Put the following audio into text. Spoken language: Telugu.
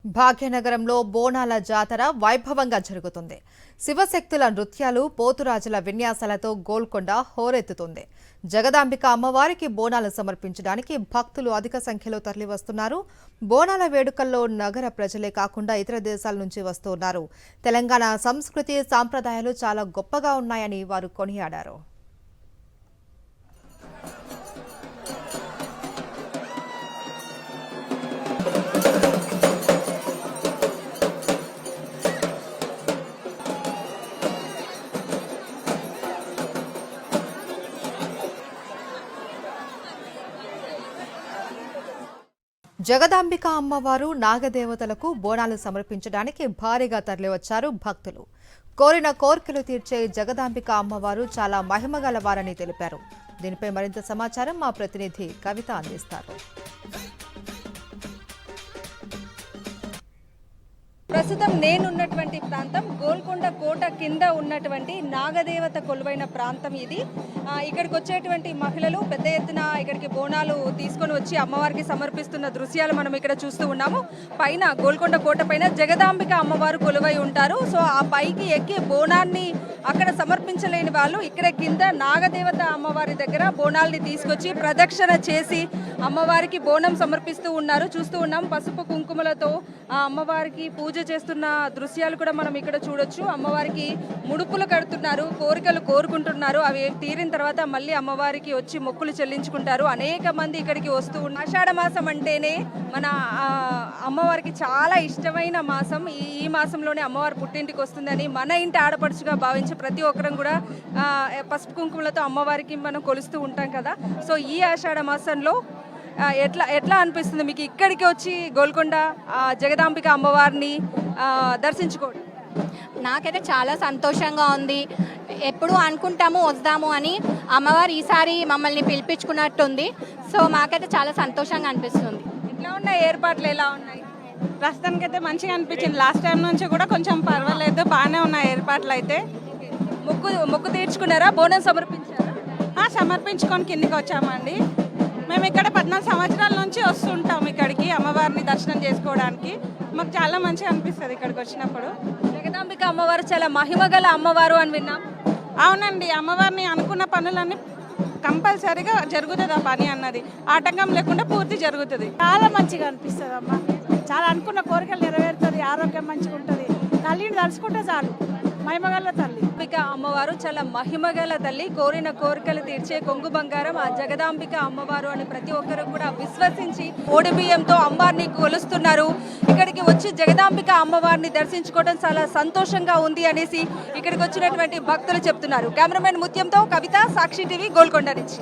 భాగ్యనగరంలో బోనాల జాతర వైభవంగా జరుగుతుంది. శివశక్తుల నృత్యాలు, పోతురాజుల విన్యాసాలతో గోల్కొండ హోరెత్తుతుంది. జగదాంబిక అమ్మవారికి బోనాలు సమర్పించడానికి భక్తులు అధిక సంఖ్యలో తరలివస్తున్నారు. బోనాల వేడుకల్లో నగర ప్రజలే కాకుండా ఇతర దేశాల నుంచి వస్తున్నారు. తెలంగాణ సంస్కృతి, సాంప్రదాయాలు చాలా గొప్పగా ఉన్నాయని వారు కొనియాడారు. జగదాంబిక అమ్మవారు నాగదేవతలకు బోనాలు సమర్పించడానికి భారీగా తరలివచ్చారు భక్తులు. కోరిన కోర్కెలు తీర్చే జగదాంబిక అమ్మవారు చాలా మహిమగలవారని తెలిపారు. దీనిపై మరింత సమాచారం మా ప్రతినిధి కవిత అందిస్తారు. ప్రస్తుతం నేనున్నటువంటి ప్రాంతం గోల్కొండ కోట కింద ఉన్నటువంటి నాగదేవత కొలువైన ప్రాంతం ఇది. ఇక్కడికి వచ్చేటువంటి మహిళలు పెద్ద ఎత్తున ఇక్కడికి బోనాలు తీసుకొని వచ్చి అమ్మవారికి సమర్పిస్తున్న దృశ్యాలు మనం ఇక్కడ చూస్తూ ఉన్నాము. పైన గోల్కొండ కోట పైన జగదాంబిక అమ్మవారు కొలువై ఉంటారు. సో ఆ పైకి ఎక్కి బోనాన్ని అక్కడ సమర్పించలేని వాళ్ళు ఇక్కడ కింద నాగదేవత అమ్మవారి దగ్గర బోనాల్ని తీసుకొచ్చి ప్రదక్షిణ చేసి అమ్మవారికి బోనం సమర్పిస్తూ ఉన్నారు. చూస్తూ ఉన్నాం పసుపు కుంకుమలతో అమ్మవారికి పూజ చేస్తున్న దృశ్యాలు కూడా మనం ఇక్కడ చూడొచ్చు. అమ్మవారికి ముడుపులు కడుతున్నారు, కోరికలు కోరుకుంటున్నారు. అవి తీరిన తర్వాత మళ్ళీ అమ్మవారికి వచ్చి మొక్కులు చెల్లించుకుంటారు. అనేక మంది ఇక్కడికి వస్తూ ఉన్నారు. ఆషాఢ మాసం అంటేనే మన అమ్మవారికి చాలా ఇష్టమైన మాసం. ఈ మాసంలోనే అమ్మవారు పుట్టింటికి వస్తుందని మన ఇంటి ఆడపడుచుగా భావించి ప్రతి ఒక్కరం కూడా పసుపు కుంకుమలతో అమ్మవారికి మనం కొలుస్తూ ఉంటాం కదా. సో ఈ ఆషాఢ మాసంలో ఎట్లా అనిపిస్తుంది మీకు ఇక్కడికి వచ్చి గోల్కొండ జగదాంబిక అమ్మవారిని దర్శించుకోవడం? నాకైతే చాలా సంతోషంగా ఉంది. ఎప్పుడు అనుకుంటాము వద్దాము అని, అమ్మవారు ఈసారి మమ్మల్ని పిలిపించుకున్నట్టుంది. సో మాకైతే చాలా సంతోషంగా అనిపిస్తుంది. ఎట్లా ఉన్నాయి ఏర్పాట్లు, ఎలా ఉన్నాయి? ప్రస్తుతానికి అయితే మంచిగా అనిపించింది. లాస్ట్ టైం నుంచి కూడా కొంచెం పర్వాలేదు, బాగానే ఉన్నాయి ఏర్పాట్లు. అయితే మొక్కు తీర్చుకున్నారా? బోనం సమర్పించారా? సమర్పించుకొని కిందికి వచ్చామండి. మేము ఇక్కడ 14 సంవత్సరాల నుంచి వస్తుంటాం ఇక్కడికి అమ్మవారిని దర్శనం చేసుకోవడానికి. మాకు చాలా మంచిగా అనిపిస్తుంది ఇక్కడికి వచ్చినప్పుడు. జగదాంబిక అమ్మవారు చాలా మహిమగల అమ్మవారు అని విన్నాం. అవునండి, అమ్మవారిని అనుకున్న పనులన్నీ కంపల్సరీగా జరుగుతుంది. ఆ పని అన్నది ఆటంకం లేకుండా పూర్తి జరుగుతుంది. చాలా మంచిగా అనిపిస్తుంది అమ్మ. చాలా అనుకున్న కోరికలు నెరవేరుతుంది, ఆరోగ్యం మంచిగా ఉంటుంది. తల్లిని తలుచుకుంటే చాలు, మహిమగల తల్లి. అమ్మవారు చాలా మహిమగల తల్లి, కోరిన కోరికలు తీర్చే కొంగు బంగారం ఆ జగదాంబిక అమ్మవారు అని ప్రతి ఒక్కరు కూడా విశ్వసించి ఓడి బియ్యంతో అమ్మవారిని కొలుస్తున్నారు. ఇక్కడికి వచ్చి జగదాంబిక అమ్మవారిని దర్శించుకోవడం చాలా సంతోషంగా ఉంది అనేసి ఇక్కడికి వచ్చినటువంటి భక్తులు చెప్తున్నారు. కెమెరామెన్ ముత్యంతో కవిత, సాక్షి టీవీ, గోల్కొండ నుంచి.